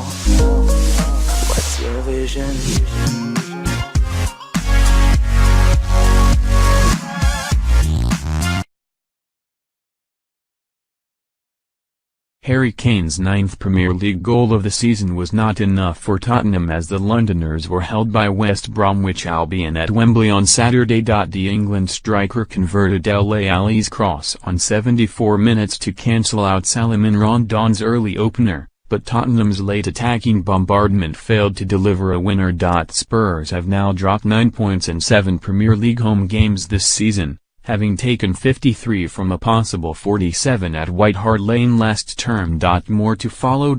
What's your vision? Harry Kane's ninth Premier League goal of the season was not enough for Tottenham as the Londoners were held by West Bromwich Albion at Wembley on Saturday. The England striker converted Dele Alli's cross on 74 minutes to cancel out Salomon Rondon's early opener, but Tottenham's late attacking bombardment failed to deliver a winner. Spurs have now dropped 9 points in 7 Premier League home games this season, having taken 53 from a possible 47 at White Hart Lane last term. More to follow.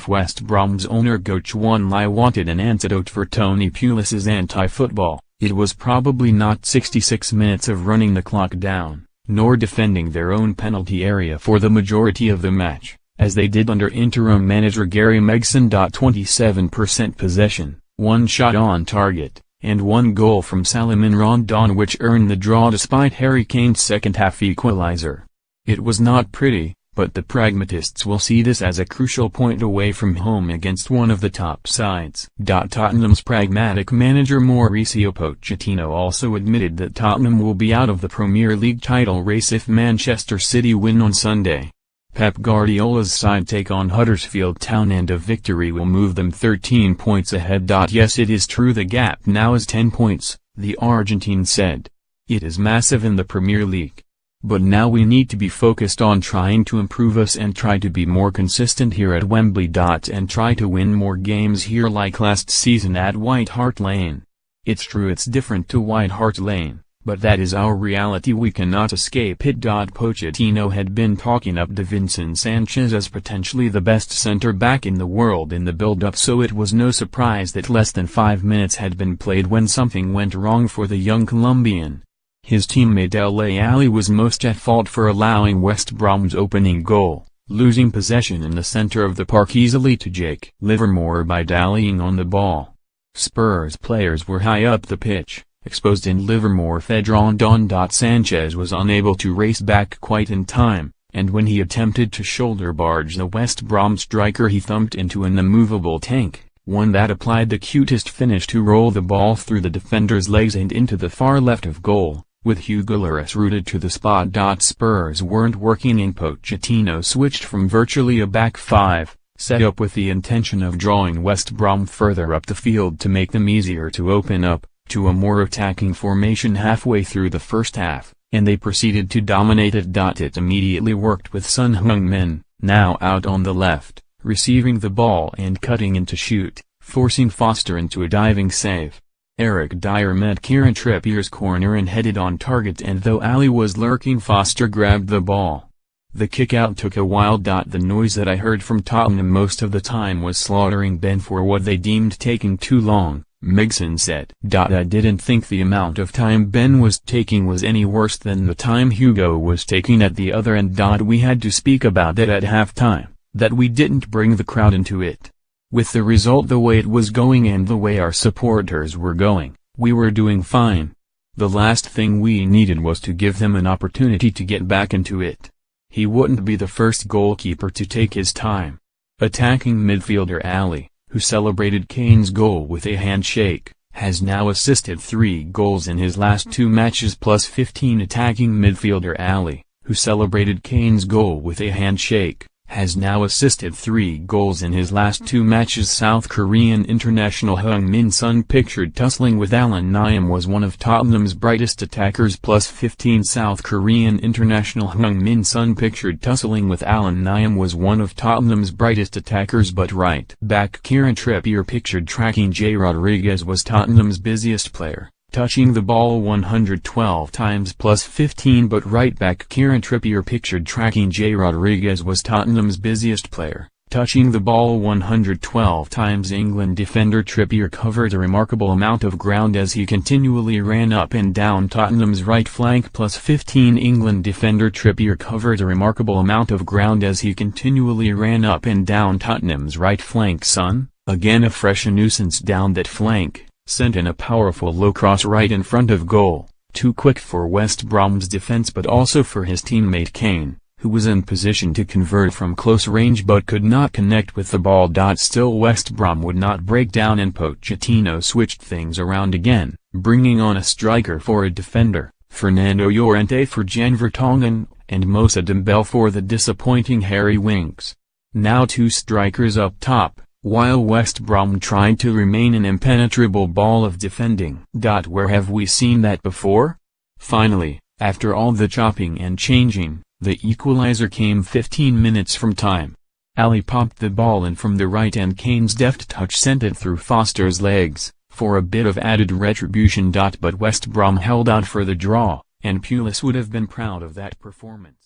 West Brom's owner Coach Wan Lai wanted an antidote for Tony Pulis's anti-football. It was probably not 66 minutes of running the clock down, nor defending their own penalty area for the majority of the match, as they did under interim manager Gary Megson. 27% possession, 1 shot on target, and 1 goal from Salomon Rondon, which earned the draw despite Harry Kane's second-half equalizer. It was not pretty, but the pragmatists will see this as a crucial point away from home against one of the top sides. Tottenham's pragmatic manager Mauricio Pochettino also admitted that Tottenham will be out of the Premier League title race if Manchester City win on Sunday. Pep Guardiola's side take on Huddersfield Town, and a victory will move them 13 points ahead. Yes, it is true the gap now is 10 points, the Argentine said. It is massive in the Premier League. But now we need to be focused on trying to improve us and try to be more consistent here at Wembley. And try to win more games here like last season at White Hart Lane. It's true it's different to White Hart Lane, but that is our reality, we cannot escape it. Pochettino had been talking up Davinson Sanchez as potentially the best centre-back in the world in the build-up, so it was no surprise that less than 5 minutes had been played when something went wrong for the young Colombian. His teammate Dele Alli was most at fault for allowing West Brom's opening goal, losing possession in the centre of the park easily to Jake Livermore by dallying on the ball. Spurs players were high up the pitch, exposed, and Livermore fed Rondon. Sanchez was unable to race back quite in time, and when he attempted to shoulder barge the West Brom striker he thumped into an immovable tank, one that applied the cutest finish to roll the ball through the defender's legs and into the far left of goal, with Hugo Lloris rooted to the spot. Spurs weren't working and Pochettino switched from virtually a back five, set up with the intention of drawing West Brom further up the field to make them easier to open up, to a more attacking formation halfway through the first half, and they proceeded to dominate it. It immediately worked with Son Heung-min, now out on the left, receiving the ball and cutting in to shoot, forcing Foster into a diving save. Eric Dyer met Kieran Trippier's corner and headed on target, and though Ali was lurking, Foster grabbed the ball. The kick-out took a while. The noise that I heard from Tottenham most of the time was slaughtering Ben for what they deemed taking too long, Megson said. I didn't think the amount of time Ben was taking was any worse than the time Hugo was taking at the other end. We had to speak about that at halftime, that we didn't bring the crowd into it. With the result the way it was going and the way our supporters were going, we were doing fine. The last thing we needed was to give them an opportunity to get back into it. He wouldn't be the first goalkeeper to take his time. Attacking midfielder Ali, who celebrated Kane's goal with a handshake, has now assisted 3 goals in his last 2 matches plus 15. Attacking midfielder Ali, who celebrated Kane's goal with a handshake, has now assisted 3 goals in his last 2 matches. South Korean international Heung-min Son pictured tussling with Alan Nyam was one of Tottenham's brightest attackers plus 15. South Korean international Heung-min Son pictured tussling with Alan Nyam was one of Tottenham's brightest attackers, but right back Kieran Trippier pictured tracking Jay Rodriguez was Tottenham's busiest player, touching the ball 112 times plus 15, but right back Kieran Trippier pictured tracking Jay Rodriguez was Tottenham's busiest player, touching the ball 112 times. England defender Trippier covered a remarkable amount of ground as he continually ran up and down Tottenham's right flank plus 15. England defender Trippier covered a remarkable amount of ground as he continually ran up and down Tottenham's right flank. Son, again a fresh nuisance down that flank, sent in a powerful low cross right in front of goal, too quick for West Brom's defense but also for his teammate Kane, who was in position to convert from close range but could not connect with the ball. Still West Brom would not break down and Pochettino switched things around again, bringing on a striker for a defender, Fernando Llorente for Jan Vertonghen, and Moussa Dembele for the disappointing Harry Winks. Now two strikers up top, while West Brom tried to remain an impenetrable ball of defending. Where have we seen that before? Finally, after all the chopping and changing, the equalizer came 15 minutes from time. Alli popped the ball in from the right and Kane's deft touch sent it through Foster's legs, for a bit of added retribution. But West Brom held out for the draw, and Pulis would have been proud of that performance.